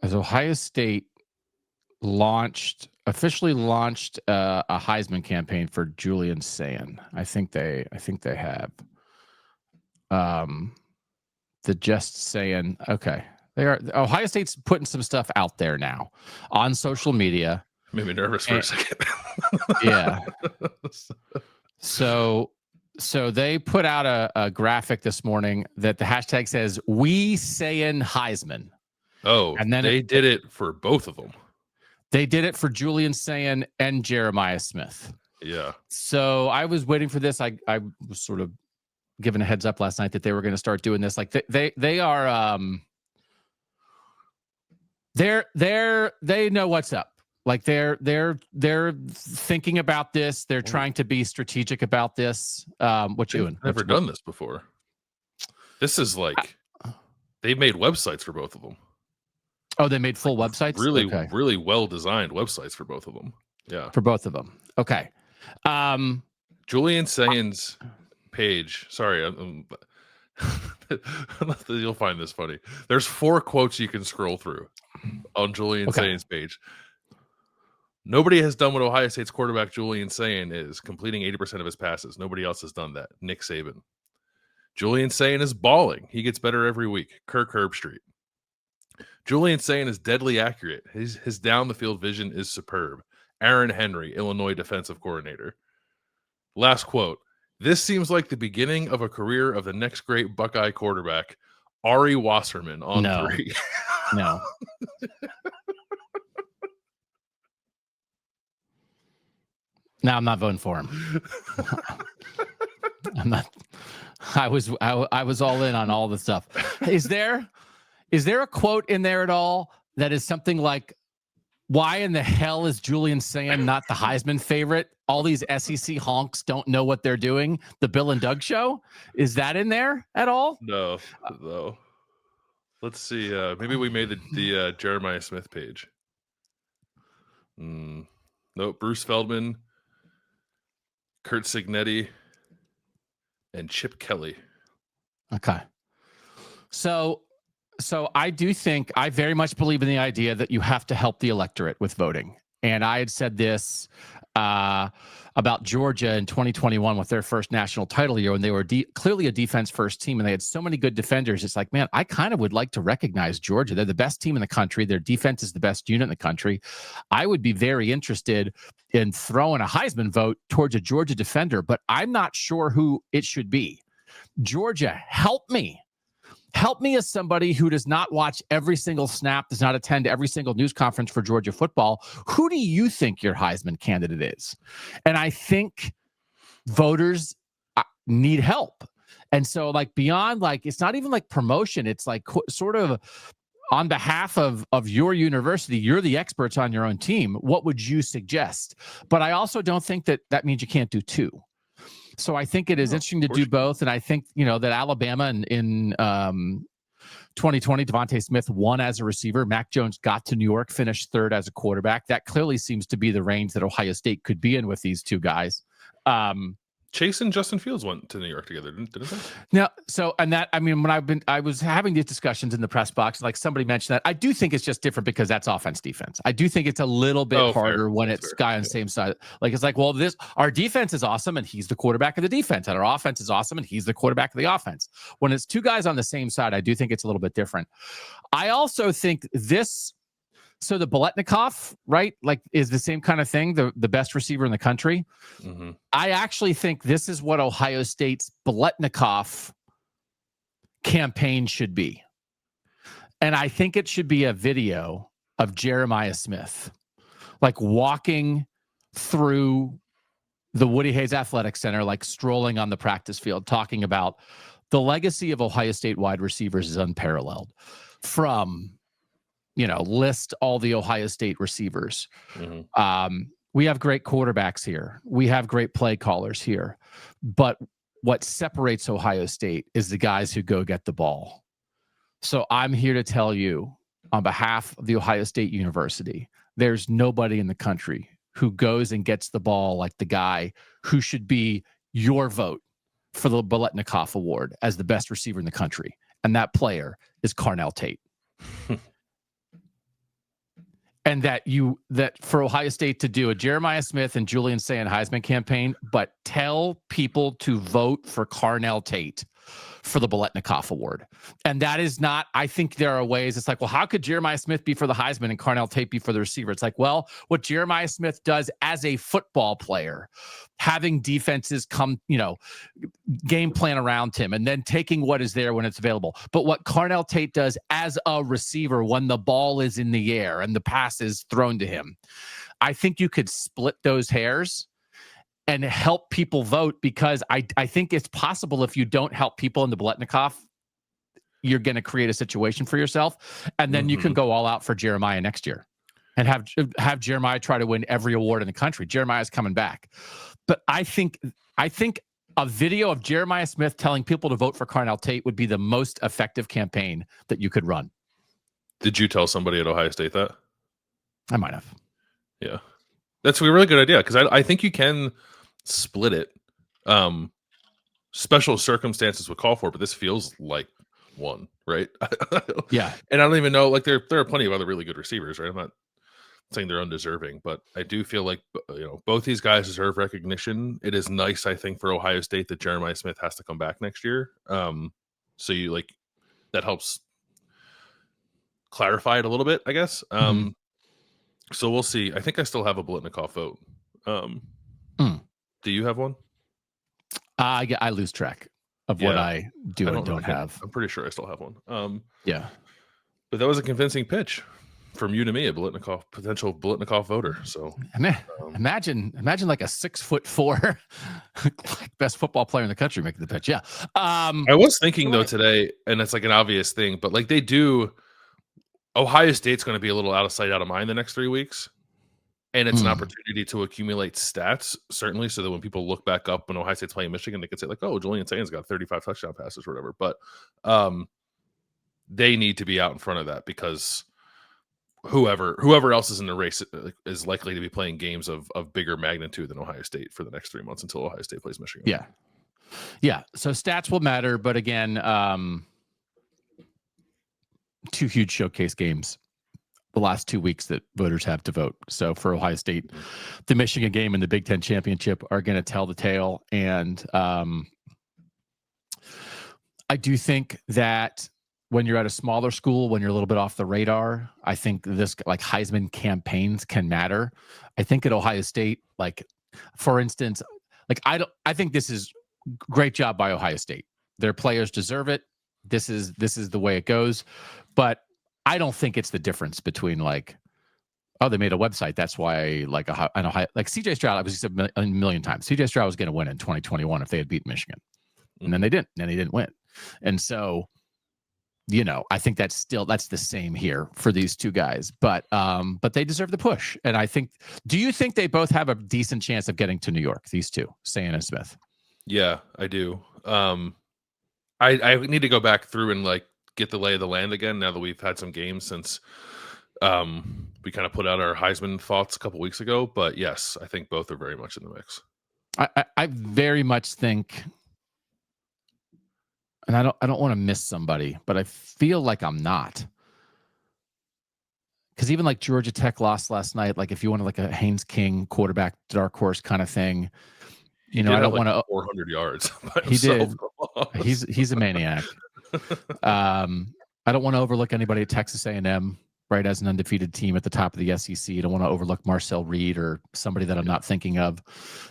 as Ohio State officially launched a Heisman campaign for Julian Sayin. I think they have. The Just Saying, okay. Ohio State's putting some stuff out there now on social media. Made me nervous for a second. Yeah. So they put out a graphic this morning that the hashtag says "We Sayin Heisman." Oh, and then they did it for both of them. They did it for Julian Sayin and Jeremiah Smith. Yeah. So I was waiting for this. I was sort of given a heads up last night that they were going to start doing this. Like they are they know what's up. Like they're thinking about this. They're trying to be strategic about this. Never done this before. This is like they made websites for both of them. Oh, they made full websites? Really well-designed websites for both of them. Yeah. For both of them. Okay. Julian Sayin's page. Sorry. You'll find this funny. There's 4 quotes you can scroll through on Julian Sayin's page. Nobody has done what Ohio State's quarterback Julian Sayin is, completing 80% of his passes. Nobody else has done that. Nick Saban. Julian Sayin is balling. He gets better every week. Kirk Herbstreit. Julian Sayin is deadly accurate. His down-the-field vision is superb. Aaron Henry, Illinois defensive coordinator. Last quote. This seems like the beginning of a career of the next great Buckeye quarterback, Ari Wasserman on 3. No. No, I'm not voting for him. I'm not. I was all in on all the stuff. Is there a quote in there at all that is something like, "Why in the hell is Julian Sayin not the Heisman favorite? All these SEC honks don't know what they're doing." The Bill and Doug Show, is that in there at all? No. Let's see. Maybe we made the Jeremiah Smith page. Nope. Bruce Feldman, Kurt Signetti, and Chip Kelly. Okay. So I very much believe in the idea that you have to help the electorate with voting. And I had said this about Georgia in 2021 with their first national title year, when they were clearly a defense-first team and they had so many good defenders. It's like, man, I kind of would like to recognize Georgia. They're the best team in the country. Their defense is the best unit in the country. I would be very interested in throwing a Heisman vote towards a Georgia defender, but I'm not sure who it should be. Georgia, help me. Help me as somebody who does not watch every single snap, does not attend every single news conference for Georgia football. Who do you think your Heisman candidate is? And I think voters need help. And so like beyond like, it's not even like promotion. It's like sort of on behalf of your university, you're the experts on your own team. What would you suggest? But I also don't think that means you can't do 2. So I think it is interesting to do both. And I think, that Alabama in 2020, Devontae Smith won as a receiver. Mac Jones got to New York, finished 3rd as a quarterback. That clearly seems to be the range that Ohio State could be in with these 2 guys. Chase and Justin Fields went to New York together, didn't they? Now, when I was having these discussions in the press box, like somebody mentioned that, I do think it's just different because that's offense defense. I do think it's a little bit harder when it's guy on the same side. Like it's like, well, our defense is awesome and he's the quarterback of the defense, and our offense is awesome and he's the quarterback of the offense. When it's 2 guys on the same side, I do think it's a little bit different. I also think so the Biletnikoff, right, like is the same kind of thing, the best receiver in the country. Mm-hmm. I actually think this is what Ohio State's Biletnikoff campaign should be. And I think it should be a video of Jeremiah Smith, like walking through the Woody Hayes Athletic Center, like strolling on the practice field, talking about the legacy of Ohio State wide receivers is unparalleled. From list all the Ohio State receivers. Mm-hmm. We have great quarterbacks here. We have great play callers here. But what separates Ohio State is the guys who go get the ball. So I'm here to tell you, on behalf of the Ohio State University, there's nobody in the country who goes and gets the ball like the guy who should be your vote for the Biletnikoff Award as the best receiver in the country. And that player is Carnell Tate. and that for Ohio State to do a Jeremiah Smith and Julian Sayin Heisman campaign, but tell people to vote for Carnell Tate for the Biletnikoff Award. And that is not, I think there are ways, it's like, well, how could Jeremiah Smith be for the Heisman and Carnell Tate be for the receiver? It's like, well, what Jeremiah Smith does as a football player, having defenses come, game plan around him and then taking what is there when it's available. But what Carnell Tate does as a receiver when the ball is in the air and the pass is thrown to him, I think you could split those hairs and help people vote, because I think it's possible if you don't help people in the Biletnikoff, you're going to create a situation for yourself. And then you can go all out for Jeremiah next year and have Jeremiah try to win every award in the country. Jeremiah's coming back. But I think a video of Jeremiah Smith telling people to vote for Carnell Tate would be the most effective campaign that you could run. Did you tell somebody at Ohio State that? I might have. Yeah. That's a really good idea, because I think you can split it. Special circumstances would call for it, but this feels like one, right? Yeah. And I don't even know, like there are plenty of other really good receivers, right? I'm not saying they're undeserving, but I do feel like both these guys deserve recognition. It is nice, I think, for Ohio State that Jeremiah Smith has to come back next year. So you that helps clarify it a little bit, I guess. So we'll see. I think I still have a Biletnikoff vote. Do you have one? I lose track of what I do and don't have. I'm pretty sure I still have one. Yeah. But that was a convincing pitch from you to me, a potential Biletnikoff voter. So imagine like a 6'4" best football player in the country making the pitch. Yeah. I was thinking though today, and it's like an obvious thing, but like Ohio State's going to be a little out of sight, out of mind the next 3 weeks. And it's an opportunity to accumulate stats, certainly, so that when people look back up when Ohio State's playing Michigan, they can say, like, oh, Julian Sayin's got 35 touchdown passes or whatever. But they need to be out in front of that, because whoever else is in the race is likely to be playing games of bigger magnitude than Ohio State for the next 3 months until Ohio State plays Michigan. Yeah. Yeah. So stats will matter. But again, 2 huge showcase games the last 2 weeks that voters have to vote. So for Ohio State, the Michigan game and the Big Ten championship are going to tell the tale. And I do think that when you're at a smaller school, when you're a little bit off the radar, I think this like Heisman campaigns can matter. I think at Ohio State, like for instance, like I think this is great job by Ohio State. Their players deserve it. This is the way it goes. But I don't think it's the difference between like, oh, they made a website. That's why like CJ Stroud, I was said a million times, CJ Stroud was going to win in 2021 if they had beat Michigan. And then they didn't. And he didn't win. And so, I think that's the same here for these two guys. But they deserve the push. And I think, do you think they both have a decent chance of getting to New York, these two, Sayin and Smith? Yeah, I do. I need to go back through and like get the lay of the land again now that we've had some games since we kind of put out our Heisman thoughts a couple weeks ago. But yes, I think both are very much in the mix. I very much think, and I don't want to miss somebody, but I feel like I'm not. Because even like Georgia Tech lost last night, like if you want to like a Haynes King quarterback dark horse kind of thing, I don't want to 400 yards. He did. He's a maniac. I don't want to overlook anybody at Texas A&M, right, as an undefeated team at the top of the SEC. I don't want to overlook Marcel Reed or somebody that I'm not thinking of.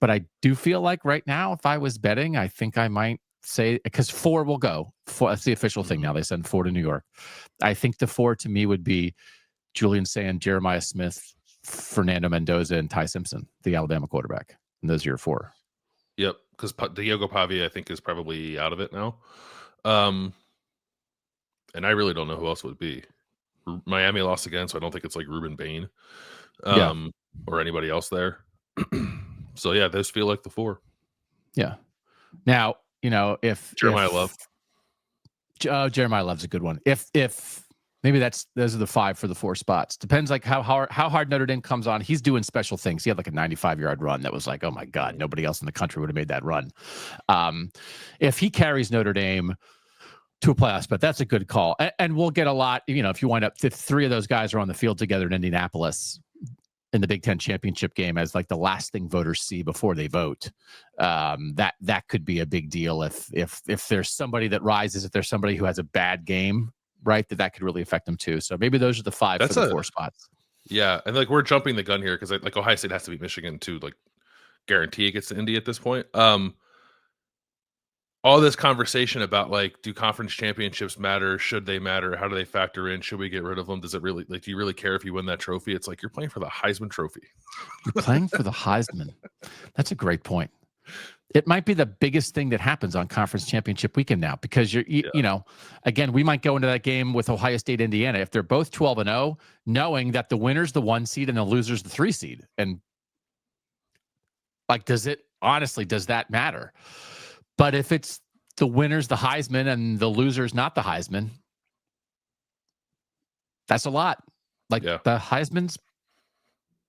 But I do feel like right now, if I was betting, I think I might say, because 4 will go. 4, that's the official thing now. They send 4 to New York. I think the 4 to me would be Julian Sayin, Jeremiah Smith, Fernando Mendoza, and Ty Simpson, the Alabama quarterback. And those are your 4. Yep, because Diego Pavia, I think, is probably out of it now. And I really don't know who else would be. Miami lost again, so I don't think it's like Ruben Bain or anybody else there. So, yeah, those feel like the 4. Yeah. Now, if Jeremiah Love. Jeremiah Love's a good one. If maybe those are the 5 for the 4 spots. Depends like how hard Notre Dame comes on. He's doing special things. He had like a 95-yard run that was like, oh my God, nobody else in the country would have made that run. If he carries Notre Dame to a playoff spot. That's a good call. And we'll get a lot, if you wind up, if 3 of those guys are on the field together in Indianapolis in the Big Ten championship game as like the last thing voters see before they vote, that could be a big deal. If there's somebody that rises, if there's somebody who has a bad game, right, that could really affect them too. So maybe those are the 5 for the 4 spots. Yeah. And like, we're jumping the gun here because like Ohio State has to beat Michigan to like guarantee it gets to Indy at this point. All this conversation about like, do conference championships matter? Should they matter? How do they factor in? Should we get rid of them? Does it really, like, do you really care if you win that trophy? It's like, you're playing for the Heisman Trophy. You're playing for the Heisman. That's a great point. It might be the biggest thing that happens on conference championship weekend now, because again, we might go into that game with Ohio State, Indiana. If they're both 12-0, knowing that the winner's the 1 seed and the loser's the 3 seed. And like, does that matter? But if it's the winner's the Heisman and the loser's not the Heisman, that's a lot. Like, the Heisman's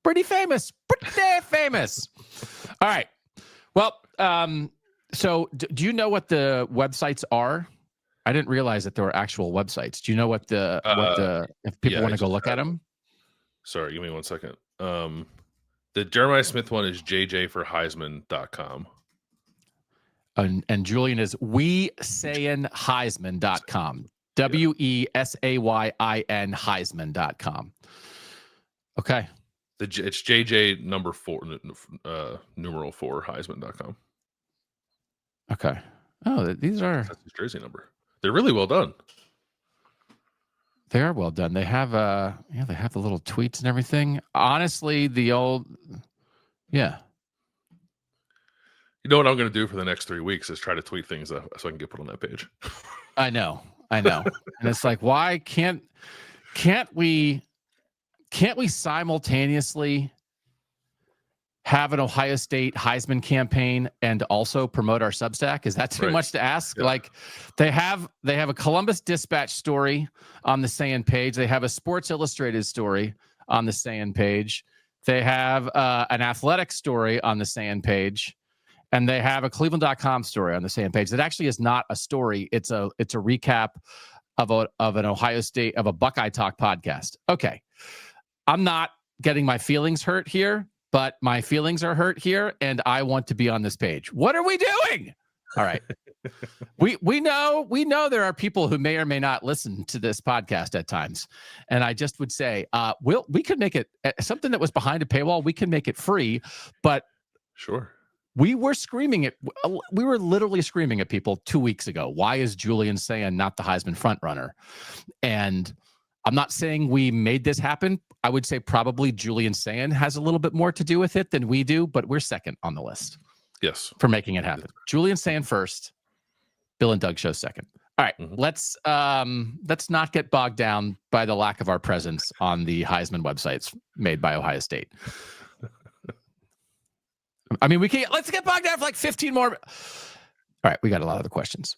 pretty famous. All right. Well, so do you know what the websites are? I didn't realize that there were actual websites. Do you know what if people want to go look at them? Sorry, give me 1 second. The Jeremiah Smith one is jjforheisman.com. And Julian is WeSayinHeisman.com. WESAYIN Heisman.com. Okay. It's JJ number 4, numeral 4 Heisman.com. Okay. Oh, that's his jersey number. They're really well done. They are well done. They have they have the little tweets and everything. Honestly, You know what I'm going to do for the next 3 weeks is try to tweet things so I can get put on that page. I know. And it's like, why can't we simultaneously have an Ohio State Heisman campaign and also promote our Substack? Is that too much to ask? Yeah. Like, they have a Columbus Dispatch story on the Sayin page. They have a Sports Illustrated story on the Sayin page. They have an athletic story on the Sayin page. And they have a Cleveland.com story on the Sayin page that actually is not a story. It's a recap of an Ohio State, of a Buckeye Talk podcast. Okay. I'm not getting my feelings hurt here, but my feelings are hurt here, and I want to be on this page. What are we doing? All right. we know there are people who may or may not listen to this podcast at times. And I just would say, we could make it something that was behind a paywall. We can make it free, but sure. We were literally screaming at people 2 weeks ago. Why is Julian Sayin not the Heisman frontrunner? And I'm not saying we made this happen. I would say probably Julian Sayin has a little bit more to do with it than we do, but we're second on the list. Yes. For making it happen. Julian Sayin first, Bill and Doug show second. All right, let's not get bogged down by the lack of our presence on the Heisman websites made by Ohio State. I mean, let's get bogged down for like 15 more. All right, we got a lot of the questions.